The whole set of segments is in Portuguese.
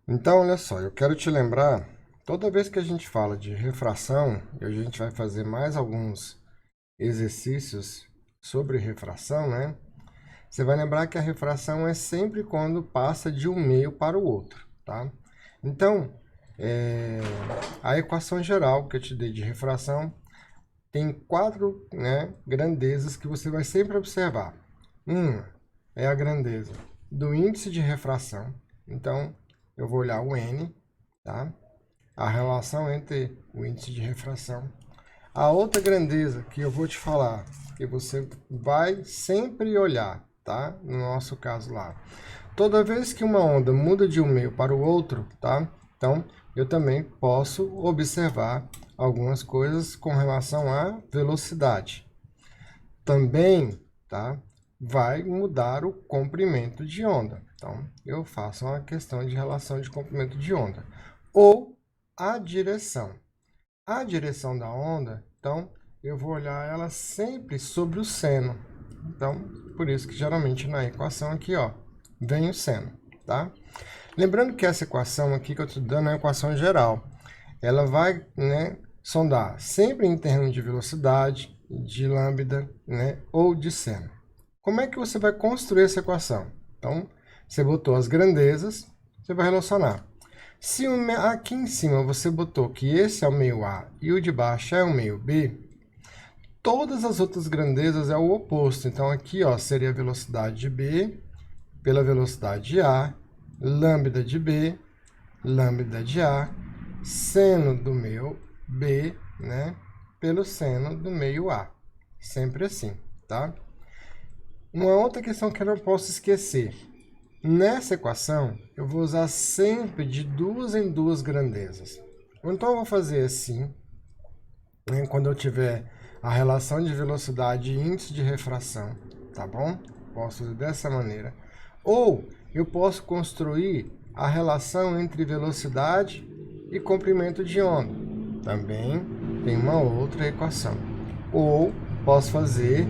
Então, olha só, eu quero te lembrar, toda vez que a gente fala de refração, e a gente vai fazer mais alguns exercícios sobre refração, né? Você vai lembrar que a refração é sempre quando passa de um meio para o outro, tá? Então, a equação geral que eu te dei de refração tem quatro, né, grandezas que você vai sempre observar. Uma é a grandeza do índice de refração. Então, eu vou olhar o N, tá? A relação entre o índice de refração. A outra grandeza que eu vou te falar, que você vai sempre olhar, tá? No nosso caso lá. Toda vez que uma onda muda de um meio para o outro, tá? Então, eu também posso observar algumas coisas com relação à velocidade. Também, tá? Vai mudar o comprimento de onda. Então, eu faço uma questão de relação de comprimento de onda. Ou a direção. A direção da onda, então, eu vou olhar ela sempre sobre o seno. Então, por isso que geralmente na equação aqui, ó, vem o seno, tá? Lembrando que essa equação aqui que eu estou dando é a equação geral. Ela vai, né, sondar sempre em termos de velocidade, de lambda, né, ou de seno. Como é que você vai construir essa equação? Então, você botou as grandezas, você vai relacionar. Se aqui em cima você botou que esse é o meio A e o de baixo é o meio B, todas as outras grandezas é o oposto. Então, aqui ó, seria a velocidade de B pela velocidade de A, lambda de B, lambda de A, seno do meio B, né, pelo seno do meio A. Sempre assim, tá? Uma outra questão que eu não posso esquecer. Nessa equação, eu vou usar sempre de duas em duas grandezas. Então, eu vou fazer assim, né, quando eu tiver a relação de velocidade e índice de refração, tá bom? Posso fazer dessa maneira. Ou eu posso construir a relação entre velocidade e comprimento de onda. Também tem uma outra equação. Ou posso fazer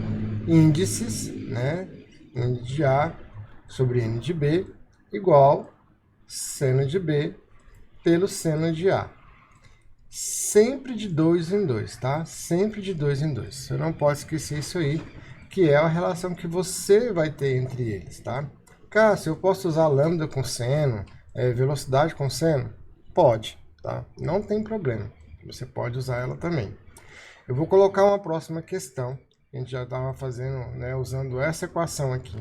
índices, né? N de A sobre N de B igual seno de B pelo seno de A. Sempre de dois em dois, tá? Sempre de dois em dois. Você não pode esquecer isso aí, que é a relação que você vai ter entre eles, tá? Cássio, eu posso usar lambda com seno, velocidade com seno? Pode, tá? Não tem problema. Você pode usar ela também. Eu vou colocar uma próxima questão. A gente já estava fazendo, né, usando essa equação aqui.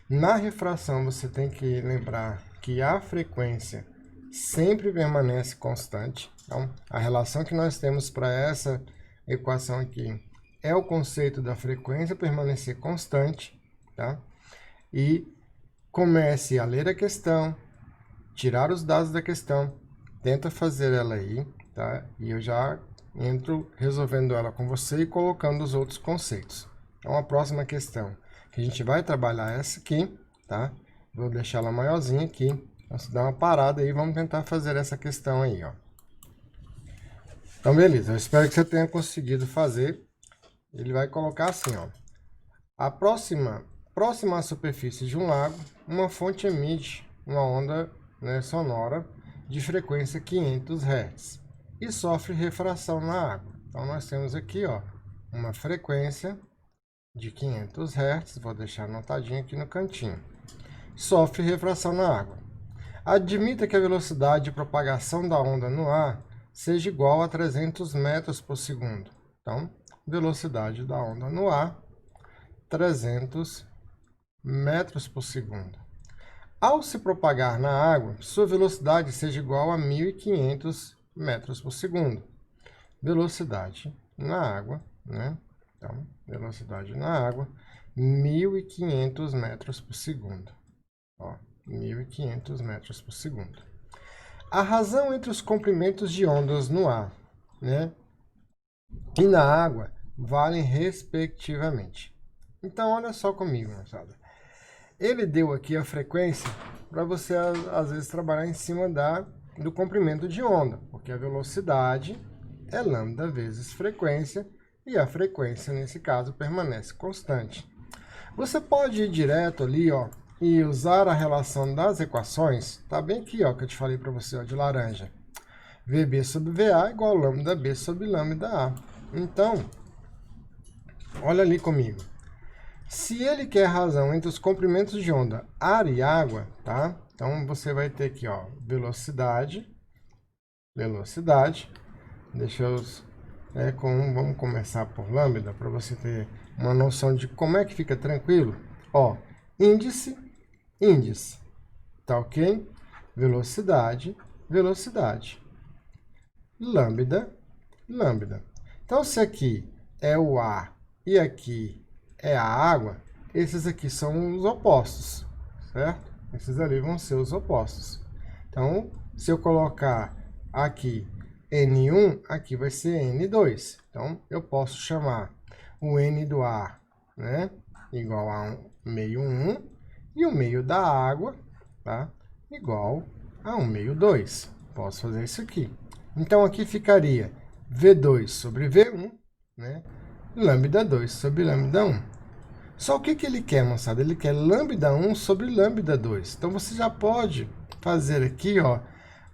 Na refração, você tem que lembrar que a frequência sempre permanece constante. Então, a relação que nós temos para essa equação aqui é o conceito da frequência permanecer constante, tá? E comece a ler a questão, tirar os dados da questão, tenta fazer ela aí, tá? E eu já entro resolvendo ela com você e colocando os outros conceitos. Então, a próxima questão que a gente vai trabalhar é essa aqui, tá? Vou deixar ela maiorzinha aqui. Então, se dá uma parada aí, vamos tentar fazer essa questão aí, ó. Então, beleza. Eu espero que você tenha conseguido fazer. Ele vai colocar assim, ó. Próxima à superfície de um lago, uma fonte emite uma onda, né, sonora de frequência 500 Hz e sofre refração na água. Então, nós temos aqui, ó, uma frequência de 500 Hz, vou deixar anotadinho aqui no cantinho. Sofre refração na água. Admita que a velocidade de propagação da onda no ar seja igual a 300 metros por segundo. Então, velocidade da onda no ar, 300 metros por segundo. Ao se propagar na água, sua velocidade seja igual a 1.500 metros por segundo. Velocidade na água, né? Então, velocidade na água, 1.500 metros por segundo. Ó, 1.500 metros por segundo. A razão entre os comprimentos de ondas no ar, né, e na água valem respectivamente. Então, olha só comigo, moçada. Ele deu aqui a frequência para você, às vezes, trabalhar em cima do comprimento de onda, porque a velocidade é lambda vezes frequência, e a frequência, nesse caso, permanece constante. Você pode ir direto ali, ó, e usar a relação das equações, tá bem aqui, ó, que eu te falei para você, ó, de laranja. VB sobre VA igual lambda B sobre lambda A. Então, olha ali comigo. Se ele quer razão entre os comprimentos de onda ar e água, tá? Então, você vai ter aqui, ó, velocidade. Deixa eu... vamos começar por lambda, para você ter uma noção de como é que fica tranquilo. Ó, índice, tá ok? Velocidade. Lambda. Então, se aqui é o ar e aqui é a água, esses aqui são os opostos, certo? Esses ali vão ser os opostos. Então, se eu colocar aqui N1, aqui vai ser N2. Então, eu posso chamar o N do ar, né, igual a meio 1, e o meio da água, tá, igual a 1 meio 2. Posso fazer isso aqui. Então, aqui ficaria V2 sobre V1, né, lambda 2 sobre lambda 1. Só o que ele quer, moçada? Ele quer lambda 1 sobre lambda 2. Então, você já pode fazer aqui, ó,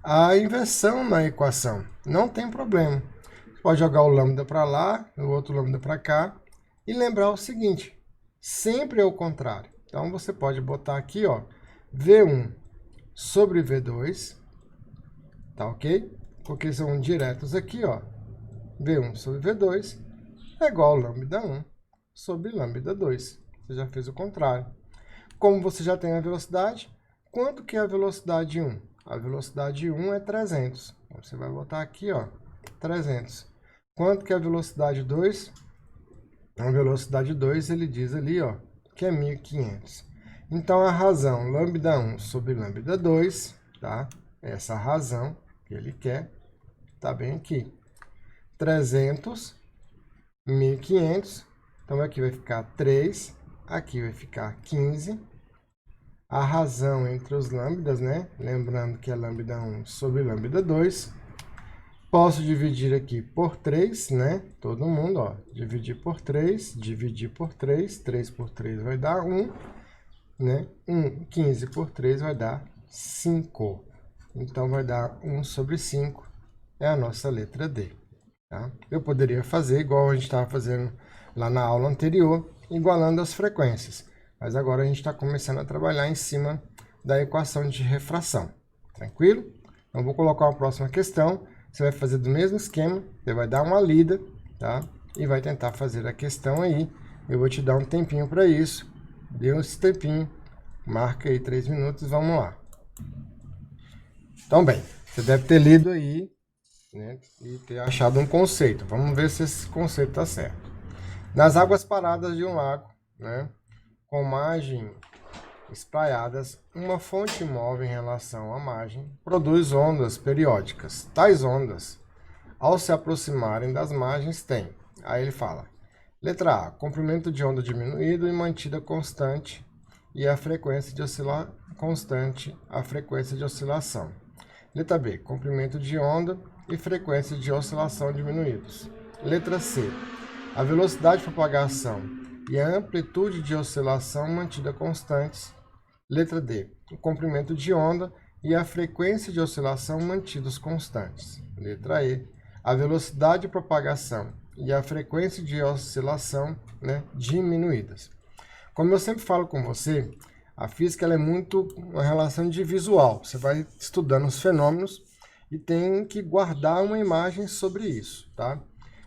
a inversão na equação. Não tem problema. Você pode jogar o lambda para lá, o outro lambda para cá, e lembrar o seguinte, sempre é o contrário. Então, você pode botar aqui, ó, V1 sobre V2, tá ok? Porque são diretos aqui, ó. V1 sobre V2 é igual a lambda 1 sobre lambda 2. Você já fez o contrário. Como você já tem a velocidade, quanto que é a velocidade 1? A velocidade 1 é 300. Então, você vai botar aqui, ó, 300. Quanto que é a velocidade 2? A velocidade 2, ele diz ali, ó, que é 1500. Então, a razão lambda 1 sobre lambda 2, tá? Essa razão que ele quer, tá bem aqui. 300, 1500. Então, aqui vai ficar 3, aqui vai ficar 15. A razão entre os lambdas, né? Lembrando que é lambda 1 sobre lambda 2. Posso dividir aqui por 3, né? Todo mundo, ó. Dividir por 3, 3 por 3 vai dar 1, né? 15 por 3 vai dar 5. Então, vai dar 1 sobre 5, é a nossa letra D. Tá? Eu poderia fazer igual a gente estava fazendo lá na aula anterior, igualando as frequências. Mas agora a gente está começando a trabalhar em cima da equação de refração. Tranquilo? Então, vou colocar uma próxima questão. Você vai fazer do mesmo esquema, você vai dar uma lida, tá? E vai tentar fazer a questão aí. Eu vou te dar um tempinho para isso. Deu esse tempinho, marca aí 3 minutos, vamos lá. Então, bem, você deve ter lido aí, né, e ter achado um conceito. Vamos ver se esse conceito está certo. Nas águas paradas de um lago, né, com margem espraiadas, uma fonte móvel em relação à margem produz ondas periódicas. Tais ondas, ao se aproximarem das margens, têm. Aí ele fala, letra A, comprimento de onda diminuído e mantida constante e a frequência de oscilação. Letra B, comprimento de onda e frequência de oscilação diminuídos. Letra C, a velocidade de propagação e a amplitude de oscilação mantida constantes. Letra D, o comprimento de onda e a frequência de oscilação mantidos constantes. Letra E, a velocidade de propagação e a frequência de oscilação, né, diminuídas. Como eu sempre falo com você, a física ela é muito uma relação de visual. Você vai estudando os fenômenos e tem que guardar uma imagem sobre isso, tá?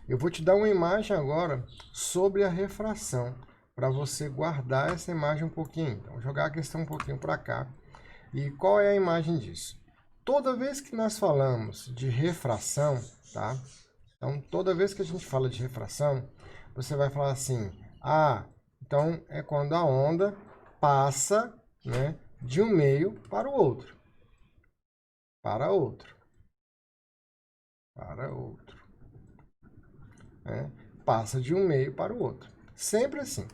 Eu vou te dar uma imagem agora sobre a refração, para você guardar essa imagem um pouquinho. Então, jogar a questão um pouquinho para cá. E qual é a imagem disso? Toda vez que nós falamos de refração, tá? Então, toda vez que a gente fala de refração, você vai falar assim, então é quando a onda passa, né, de um meio para o outro. Para outro. Né? Passa de um meio para o outro. Sempre assim.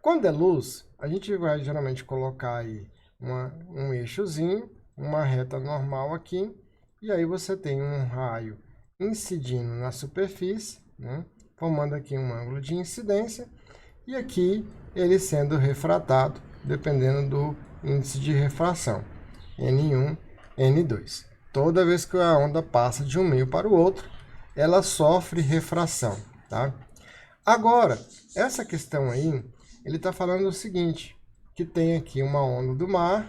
Quando é luz, a gente vai geralmente colocar aí um eixozinho, uma reta normal aqui, e aí você tem um raio incidindo na superfície, né, formando aqui um ângulo de incidência, e aqui ele sendo refratado, dependendo do índice de refração, N1, N2. Toda vez que a onda passa de um meio para o outro, ela sofre refração, tá? Agora, essa questão aí, ele está falando o seguinte, que tem aqui uma onda do mar,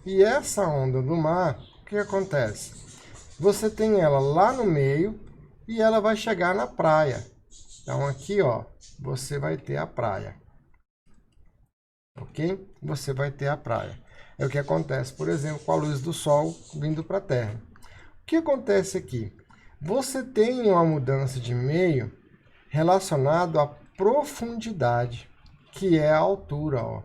e essa onda do mar, o que acontece? Você tem ela lá no meio e ela vai chegar na praia. Então aqui, ó, você vai ter a praia. Ok? Você vai ter a praia. É o que acontece, por exemplo, com a luz do sol vindo para a Terra. O que acontece aqui? Você tem uma mudança de meio relacionado à profundidade, que é a altura, ó.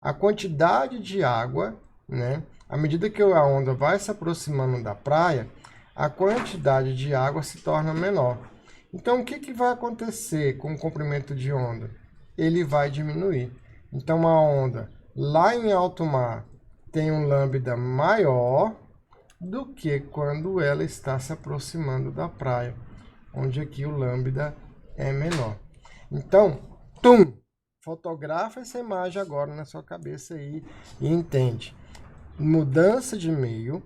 A quantidade de água, né? À medida que a onda vai se aproximando da praia, a quantidade de água se torna menor. Então, o que vai acontecer com o comprimento de onda? Ele vai diminuir. Então, a onda lá em alto mar tem um lambda maior do que quando ela está se aproximando da praia, onde aqui o lambda é menor. Então, fotografa essa imagem agora na sua cabeça aí e entende. Mudança de meio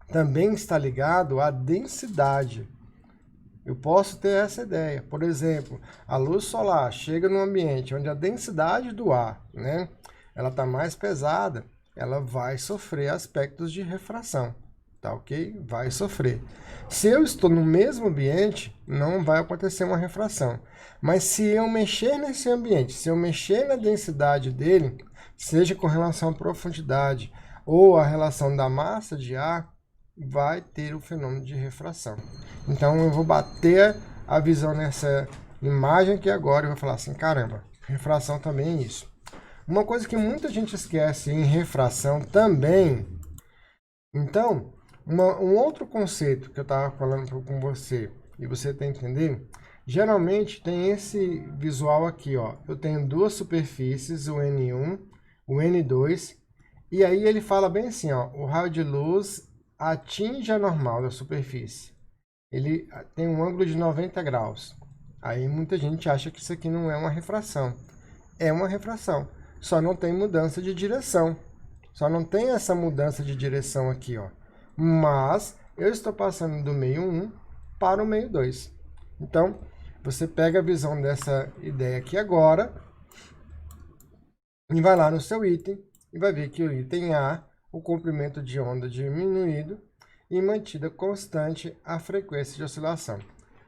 também está ligado à densidade. Eu posso ter essa ideia. Por exemplo, a luz solar chega num ambiente onde a densidade do ar, né, ela está mais pesada, ela vai sofrer aspectos de refração, tá ok? Vai sofrer. Se eu estou no mesmo ambiente, não vai acontecer uma refração. Mas se eu mexer nesse ambiente, se eu mexer na densidade dele, seja com relação à profundidade ou a relação da massa de ar, vai ter o fenômeno de refração. Então eu vou bater a visão nessa imagem aqui agora e vou falar assim, caramba, refração também é isso. Uma coisa que muita gente esquece em refração também, então, um outro conceito que eu estava falando com você e você tem que entender, geralmente tem esse visual aqui, ó. Eu tenho duas superfícies, o N1, o N2, e aí ele fala bem assim, ó, o raio de luz atinge a normal da superfície. Ele tem um ângulo de 90 graus. Aí muita gente acha que isso aqui não é uma refração. É uma refração, só não tem mudança de direção. Só não tem essa mudança de direção aqui, ó. Mas eu estou passando do meio 1 para o meio 2. Então, você pega a visão dessa ideia aqui agora e vai lá no seu item e vai ver que o item A, o comprimento de onda diminuído e mantida constante a frequência de oscilação.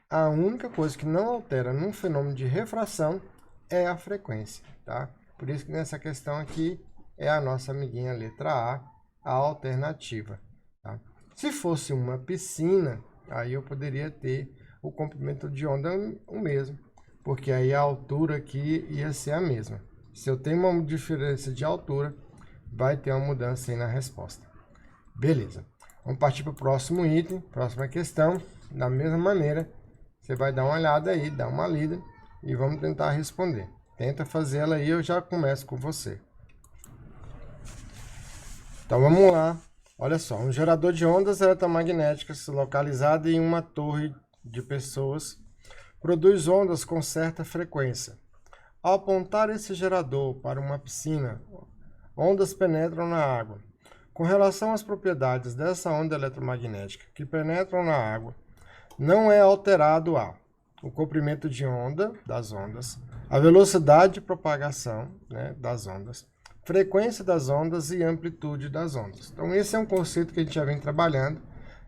A única coisa que não altera num fenômeno de refração é a frequência, tá? Por isso que nessa questão aqui é a nossa amiguinha letra A alternativa, tá? Se fosse uma piscina, aí eu poderia ter o comprimento de onda o mesmo, porque aí a altura aqui ia ser a mesma. Se eu tenho uma diferença de altura, vai ter uma mudança aí na resposta. Beleza. Vamos partir para o próximo item, próxima questão. Da mesma maneira, você vai dar uma olhada aí, dar uma lida e vamos tentar responder. Tenta fazer ela aí, eu já começo com você. Então vamos lá. Olha só, um gerador de ondas eletromagnéticas localizado em uma torre de pessoas produz ondas com certa frequência. Ao apontar esse gerador para uma piscina, ondas penetram na água. Com relação às propriedades dessa onda eletromagnética que penetram na água, não é alterado o comprimento de onda das ondas, a velocidade de propagação, né, das ondas, frequência das ondas e amplitude das ondas. Então esse é um conceito que a gente já vem trabalhando,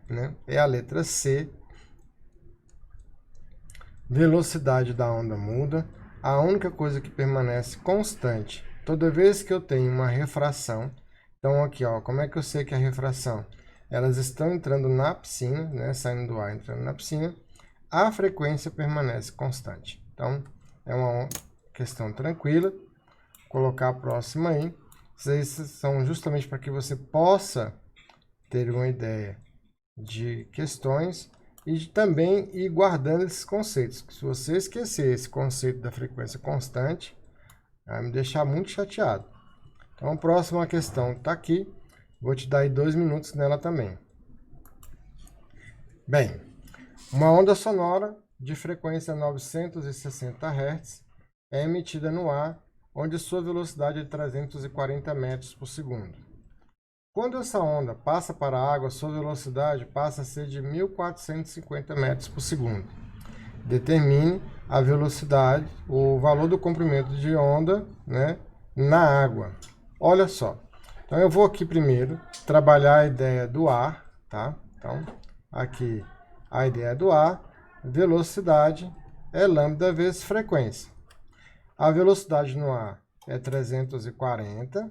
né? É a letra C. Velocidade da onda muda. A única coisa que permanece constante, toda vez que eu tenho uma refração, então aqui, ó, como é que eu sei que é a refração? Elas estão entrando na piscina, né, saindo do ar, entrando na piscina, a frequência permanece constante. Então, é uma questão tranquila. Vou colocar a próxima aí. Esses são justamente para que você possa ter uma ideia de questões e também ir guardando esses conceitos. Se você esquecer esse conceito da frequência constante, vai me deixar muito chateado. Então, a próxima questão está aqui. Vou te dar aí 2 minutos nela também. Bem, uma onda sonora de frequência 960 Hz é emitida no ar onde sua velocidade é de 340 metros por segundo. Quando essa onda passa para a água, sua velocidade passa a ser de 1.450 metros por segundo. Determine a velocidade, o valor do comprimento de onda, né, na água. Olha só. Então, eu vou aqui primeiro trabalhar a ideia do ar, tá? Então, aqui a ideia do ar, velocidade é lambda vezes frequência. A velocidade no ar é 340.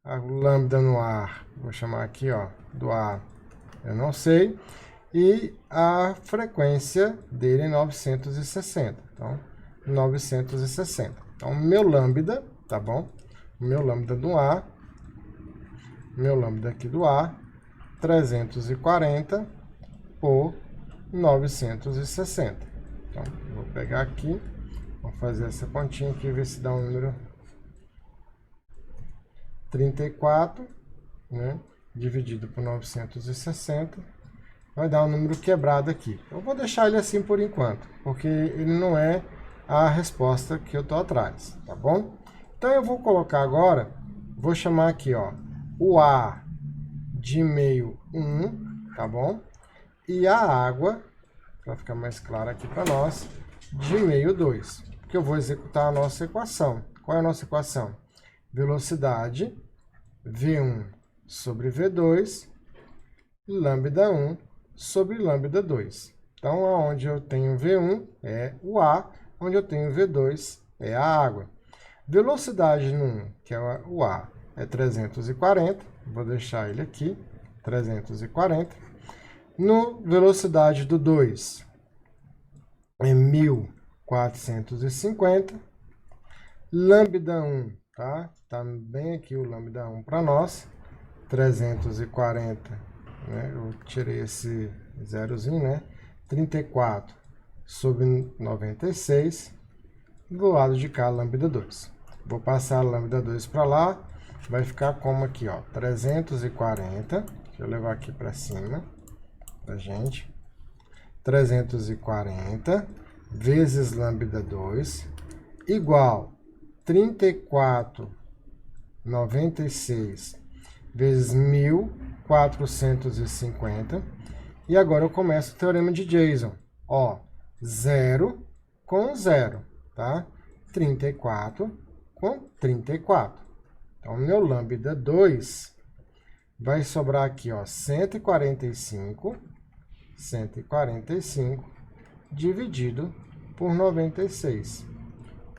A lambda no ar, vou chamar aqui, ó, do ar, eu não sei. E a frequência dele é 960. Então, 960. Então, meu lambda, tá bom? Meu lambda do ar, meu lambda aqui do ar, 340 por 960. Então, vou pegar aqui, vou fazer essa continha aqui, ver se dá um número 34, né, dividido por 960, vai dar um número quebrado aqui. Eu vou deixar ele assim por enquanto, porque ele não é a resposta que eu estou atrás, tá bom? Então eu vou colocar agora, vou chamar aqui, ó, o ar de meio 1, tá bom? E a água, para ficar mais claro aqui para nós, de meio 2, porque eu vou executar a nossa equação. Qual é a nossa equação? Velocidade V1 sobre V2, lambda 1 sobre lambda 2. Então, onde eu tenho V1 é o ar, onde eu tenho V2 é a água. Velocidade no 1, que é o ar, é 340, vou deixar ele aqui, 340. No velocidade do 2 é 1450. Lambda 1, tá? Tá bem aqui o lambda 1 para nós, 340, né? Eu tirei esse zerozinho, né? 34 sobre 96, do lado de cá, lambda 2. Vou passar a lambda 2 para lá, vai ficar como aqui, ó, 340, deixa eu levar aqui para cima, pra gente, 340 vezes lambda 2, igual 34,96 vezes 1450. E agora eu começo o teorema de Jason. Ó, 0 com 0, tá? 34 com 34. Então, meu lambda 2 vai sobrar aqui, ó, 145 dividido por 96.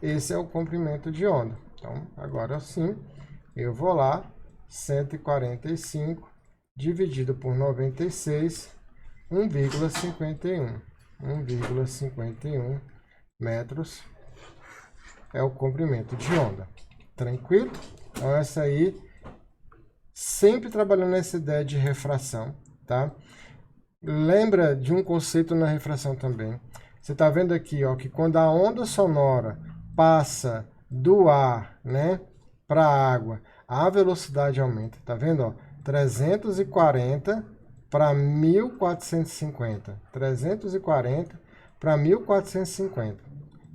Esse é o comprimento de onda. Então, agora sim, eu vou lá, 145 dividido por 96, 1,51. 1,51 metros é o comprimento de onda. Tranquilo? Então, essa aí, sempre trabalhando nessa ideia de refração, tá? Lembra de um conceito na refração também. Você está vendo aqui, ó, que quando a onda sonora passa do ar, né, para a água, a velocidade aumenta. Tá vendo, ó? 340 para 1450. 340 para 1450.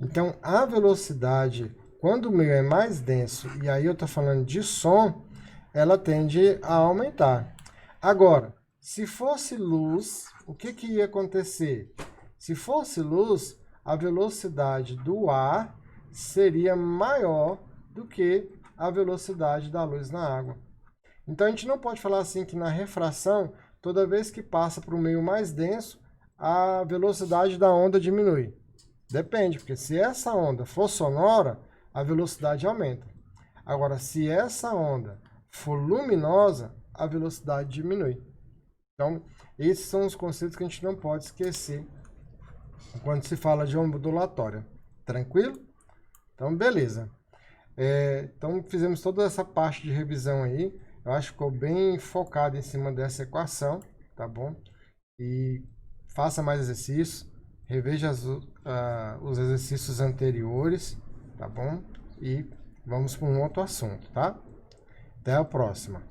Então, a velocidade, quando o meio é mais denso, e aí eu estou falando de som, ela tende a aumentar. Agora, se fosse luz, o que ia acontecer? Se fosse luz, a velocidade do ar seria maior do que a velocidade da luz na água. Então, a gente não pode falar assim que na refração, toda vez que passa para o meio mais denso, a velocidade da onda diminui. Depende, porque se essa onda for sonora, a velocidade aumenta. Agora, se essa onda for luminosa, a velocidade diminui. Então, esses são os conceitos que a gente não pode esquecer quando se fala de ondulatória. Tranquilo? Então, beleza. Então, fizemos toda essa parte de revisão aí. Eu acho que ficou bem focado em cima dessa equação, tá bom? E faça mais exercícios, reveja os exercícios anteriores, tá bom? E vamos para um outro assunto, tá? Até a próxima.